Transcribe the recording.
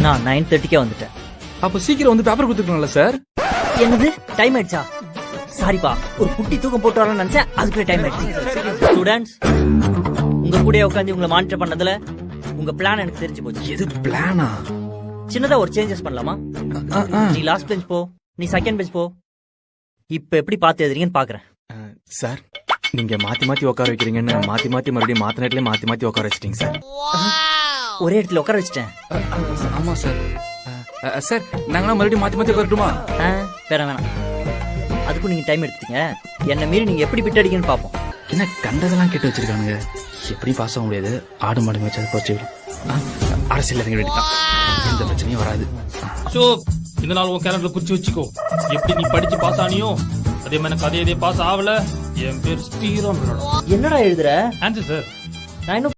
நான் 9:30 வந்துட்டேன். அப்ப சீக்கிரம் வந்து பேப்பர் கொடுத்துருக்கலாம்ல சார்? என்னது டைம் ஆயிடுச்சா? சாரிப்பா, ஒரு குட்டி தூக்கம் போட்டு வரலாம்னு நினைச்சேன், அதுக்குள்ள டைம் ஆயிடுச்சு. ஸ்டூடெண்ட்ஸ், உங்க கூட உட்காந்து உங்களை மானிட்டர் பண்ணதுல உங்க பிளான் எனக்கு தெரிஞ்சு போச்சு. எது பிளானா? சின்னதா ஒரு சேஞ்சஸ் பண்ணலாமா? நீ லாஸ்ட் பெஞ்ச் போ, நீ செகண்ட் பெஞ்ச் போ. இப்ப எப்படி பாத்து எழுதுறீங்கன்னு பாக்குறேன். சார், நீங்க மாத்தி மாத்தி உட்கார வைக்கிறீங்கன்னு மாத்தி மாத்தி மறுபடியும் மாத்த நேரத்துல மாத்தி மாத்தி உட்கார வச்சிட்டீங்க சார். ஒரே இடத்துல உட்கார வச்சிட்டேன். ஆமா சார். சார், நாங்களாம் மறுபடியும் மாத்தி மாத்தி உட்காரட்டுமா? வேணாம். அதுக்கும் நீங்க டைம் எடுத்தீங்க. என்ன மீறி நீங்க எப்படி பிட் அடிக்கன்னு பாப்போம். என்ன கண்டதெல்லாம் கேட்டு வச்சிருக்கானுங்க. எப்படி பாஸ் ஆக முடியாது? ஆடு மாடு மேட்ச் போச்சு. அரசியல் இறங்க வேண்டியதான், எந்த பிரச்சனையும் வராது. இந்த நாள் உன் கேலண்டர்ல குறிச்சு வச்சுக்கோ. எப்படி நீ படிச்சு பாஸ் ஆனியோ அதே மாதிரி எனக்கு அதே பாஸ் ஆகல. என் பேர் ஸ்ரீராம். என்னடா எழுதுற? Answer sir. நான் இன்னும்